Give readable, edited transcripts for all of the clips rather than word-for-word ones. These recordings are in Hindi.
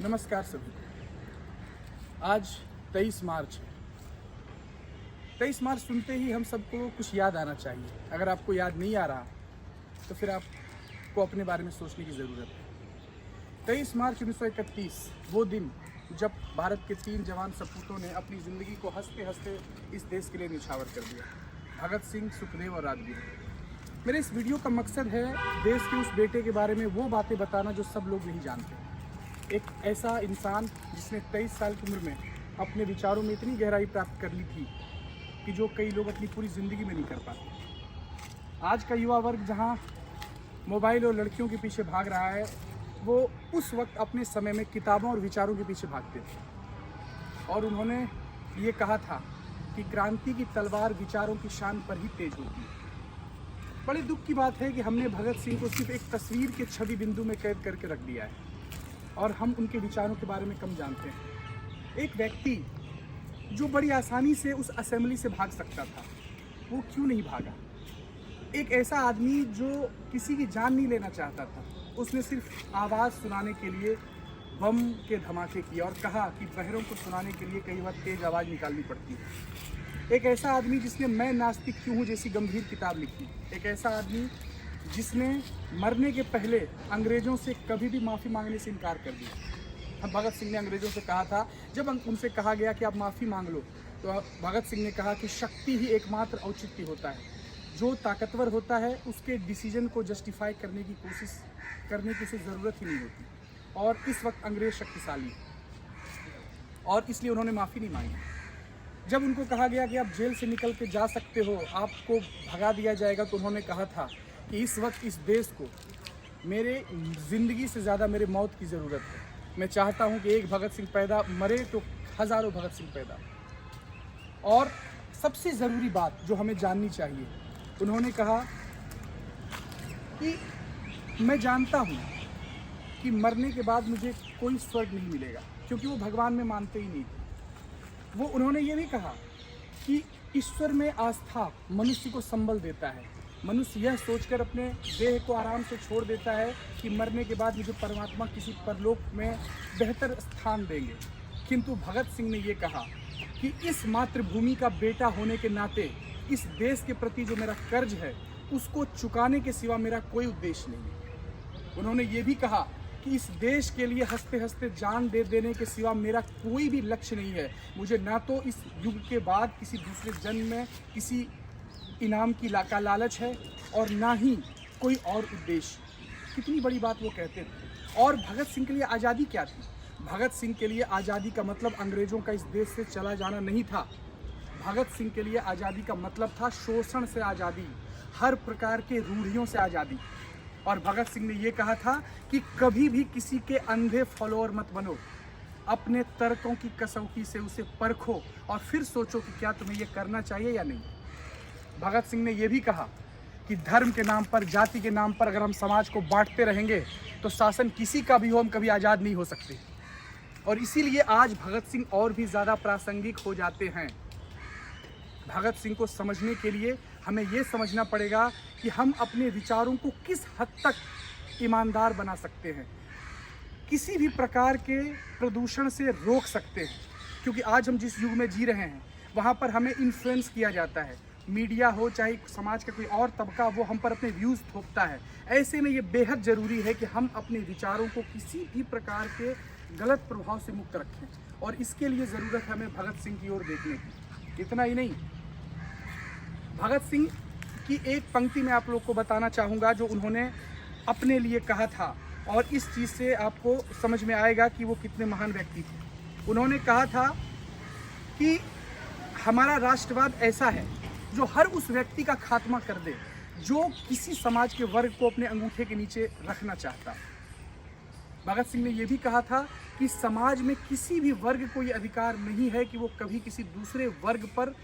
नमस्कार सभी को। आज 23 मार्च है। 23 मार्च सुनते ही हम सबको कुछ याद आना चाहिए। अगर आपको याद नहीं आ रहा तो फिर आपको अपने बारे में सोचने की ज़रूरत है। 23 मार्च 1931 वो दिन जब भारत के 3 जवान सपूतों ने अपनी ज़िंदगी को हंसते हंसते इस देश के लिए न्यौछावर कर दिया। भगत सिंह, सुखदेव और राजगुरु। मेरे इस वीडियो का मकसद है देश के उस बेटे के बारे में वो बातें बताना जो सब लोग नहीं जानते। एक ऐसा इंसान जिसने 23 साल की उम्र में अपने विचारों में इतनी गहराई प्राप्त कर ली थी कि जो कई लोग अपनी पूरी ज़िंदगी में नहीं कर पाते। आज का युवा वर्ग जहां मोबाइल और लड़कियों के पीछे भाग रहा है, वो उस वक्त अपने समय में किताबों और विचारों के पीछे भागते थे। और उन्होंने ये कहा था कि क्रांति की तलवार विचारों की शान पर ही तेज होती है। बड़े दुख की बात है कि हमने भगत सिंह को सिर्फ एक तस्वीर के छवि बिंदु में कैद करके रख दिया है और हम उनके विचारों के बारे में कम जानते हैं। एक व्यक्ति जो बड़ी आसानी से उस असेंबली से भाग सकता था, वो क्यों नहीं भागा? एक ऐसा आदमी जो किसी की जान नहीं लेना चाहता था, उसने सिर्फ आवाज़ सुनाने के लिए बम के धमाके किए और कहा कि बहरों को सुनाने के लिए कई बार तेज आवाज़ निकालनी पड़ती है। एक ऐसा आदमी जिसने मैं नास्तिक क्यों हूँ जैसी गंभीर किताब लिखी। एक ऐसा आदमी जिसने मरने के पहले अंग्रेज़ों से कभी भी माफ़ी मांगने से इनकार कर दिया। भगत सिंह ने अंग्रेज़ों से कहा था, जब उनसे कहा गया कि आप माफ़ी मांग लो, तो भगत सिंह ने कहा कि शक्ति ही एकमात्र औचित्य होता है। जो ताकतवर होता है उसके डिसीजन को जस्टिफाई करने की कोशिश करने की उसे ज़रूरत ही नहीं होती। और इस वक्त अंग्रेज़ शक्तिशाली और इसलिए उन्होंने माफ़ी नहीं मांगी। जब उनको कहा गया कि आप जेल से निकल के जा सकते हो, आपको भगा दिया जाएगा, तो उन्होंने कहा था कि इस वक्त इस देश को मेरे ज़िंदगी से ज़्यादा मेरे मौत की ज़रूरत है। मैं चाहता हूं कि एक भगत सिंह पैदा मरे तो हज़ारों भगत सिंह पैदा। और सबसे ज़रूरी बात जो हमें जाननी चाहिए, उन्होंने कहा कि मैं जानता हूं कि मरने के बाद मुझे कोई स्वर्ग नहीं मिलेगा, क्योंकि वो भगवान में मानते ही नहीं थे। वो उन्होंने ये भी कहा कि ईश्वर में आस्था मनुष्य को संबल देता है। मनुष्य यह सोचकर अपने देह को आराम से छोड़ देता है कि मरने के बाद मुझे परमात्मा किसी परलोक में बेहतर स्थान देंगे। किंतु भगत सिंह ने ये कहा कि इस मातृभूमि का बेटा होने के नाते इस देश के प्रति जो मेरा कर्ज है, उसको चुकाने के सिवा मेरा कोई उद्देश्य नहीं है। उन्होंने ये भी कहा कि इस देश के लिए हंसते हंसते जान दे देने के सिवा मेरा कोई भी लक्ष्य नहीं है। मुझे ना तो इस युग के बाद किसी दूसरे जन्म में किसी इनाम की लालच है और ना ही कोई और उद्देश्य। कितनी बड़ी बात वो कहते थे। और भगत सिंह के लिए आज़ादी क्या थी? भगत सिंह के लिए आज़ादी का मतलब अंग्रेज़ों का इस देश से चला जाना नहीं था। भगत सिंह के लिए आज़ादी का मतलब था शोषण से आज़ादी, हर प्रकार के रूढ़ियों से आज़ादी। और भगत सिंह ने ये कहा था कि कभी भी किसी के अंधे फॉलोअर मत बनो, अपने तर्कों की कसौटी से उसे परखो और फिर सोचो कि क्या तुम्हें ये करना चाहिए या नहीं। भगत सिंह ने यह भी कहा कि धर्म के नाम पर, जाति के नाम पर अगर हम समाज को बांटते रहेंगे तो शासन किसी का भी हो, हम कभी आज़ाद नहीं हो सकते। और इसीलिए आज भगत सिंह और भी ज़्यादा प्रासंगिक हो जाते हैं। भगत सिंह को समझने के लिए हमें ये समझना पड़ेगा कि हम अपने विचारों को किस हद तक ईमानदार बना सकते हैं, किसी भी प्रकार के प्रदूषण से रोक सकते हैं। क्योंकि आज हम जिस युग में जी रहे हैं, वहाँ पर हमें इन्फ्लुएंस किया जाता है। मीडिया हो चाहे समाज का कोई और तबका, वो हम पर अपने व्यूज़ थोपता है। ऐसे में ये बेहद ज़रूरी है कि हम अपने विचारों को किसी भी प्रकार के गलत प्रभाव से मुक्त रखें। और इसके लिए ज़रूरत है हमें भगत सिंह की ओर देखने की। इतना ही नहीं, भगत सिंह की एक पंक्ति मैं आप लोग को बताना चाहूँगा जो उन्होंने अपने लिए कहा था, और इस चीज़ से आपको समझ में आएगा कि वो कितने महान व्यक्ति थे। उन्होंने कहा था कि हमारा राष्ट्रवाद ऐसा है जो हर उस व्यक्ति का खात्मा कर दे जो किसी समाज के वर्ग को अपने अंगूठे के नीचे रखना चाहता। भगत सिंह ने यह भी कहा था कि समाज में किसी भी वर्ग को ये अधिकार नहीं है कि वो कभी किसी दूसरे वर्ग पर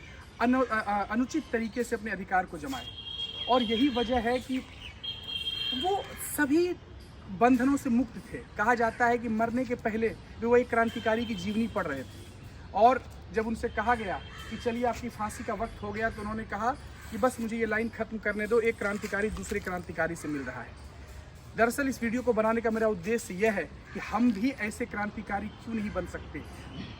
अनुचित तरीके से अपने अधिकार को जमाए। और यही वजह है कि वो सभी बंधनों से मुक्त थे। कहा जाता है कि मरने के पहले भी वो एक क्रांतिकारी की जीवनी पढ़ रहे थे, और जब उनसे कहा गया कि चलिए आपकी फांसी का वक्त हो गया, तो उन्होंने कहा कि बस मुझे ये लाइन ख़त्म करने दो, एक क्रांतिकारी दूसरे क्रांतिकारी से मिल रहा है। दरअसल इस वीडियो को बनाने का मेरा उद्देश्य यह है कि हम भी ऐसे क्रांतिकारी क्यों नहीं बन सकते।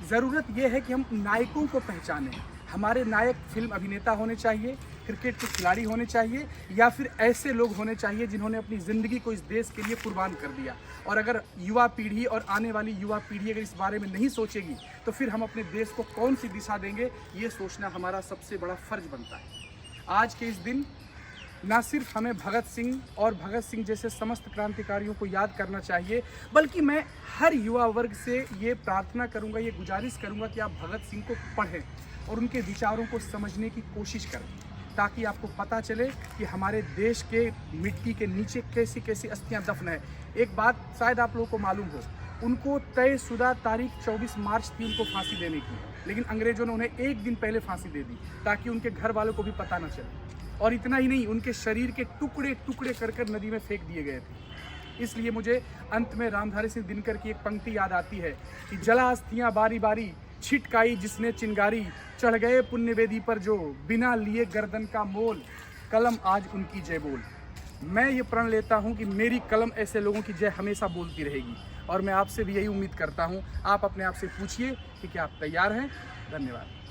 ज़रूरत यह है कि हम नायकों को पहचानें। हमारे नायक फिल्म अभिनेता होने चाहिए, क्रिकेट के खिलाड़ी होने चाहिए, या फिर ऐसे लोग होने चाहिए जिन्होंने अपनी ज़िंदगी को इस देश के लिए कुर्बान कर दिया। और अगर युवा पीढ़ी और आने वाली युवा पीढ़ी अगर इस बारे में नहीं सोचेगी तो फिर हम अपने देश को कौन सी दिशा देंगे, ये सोचना हमारा सबसे बड़ा फ़र्ज बनता है। आज के इस दिन ना सिर्फ हमें भगत सिंह और भगत सिंह जैसे समस्त क्रांतिकारियों को याद करना चाहिए, बल्कि मैं हर युवा वर्ग से ये प्रार्थना करूंगा, ये गुजारिश करूंगा कि आप भगत सिंह को पढ़ें और उनके विचारों को समझने की कोशिश करें, ताकि आपको पता चले कि हमारे देश के मिट्टी के नीचे कैसी कैसी अस्थियां दफन है। एक बात शायद आप लोगों को मालूम हो, उनको तयशुदा तारीख 24 मार्च थी उनको फांसी देने की, लेकिन अंग्रेजों ने उन्हें एक दिन पहले फांसी दे दी ताकि उनके घर वालों को भी पता न चले। और इतना ही नहीं, उनके शरीर के टुकड़े टुकड़े कर नदी में फेंक दिए गए थे। इसलिए मुझे अंत में रामधारी सिंह दिनकर की एक पंक्ति याद आती है कि जला अस्थियां बारी बारी, छिटकाई जिसने चिंगारी, चढ़ गए पुण्य वेदी पर जो, बिना लिए गर्दन का मोल, कलम आज उनकी जय बोल। मैं ये प्रण लेता हूँ कि मेरी कलम ऐसे लोगों की जय हमेशा बोलती रहेगी, और मैं आपसे भी यही उम्मीद करता हूँ। आप अपने आप से पूछिए कि क्या आप तैयार हैं। धन्यवाद।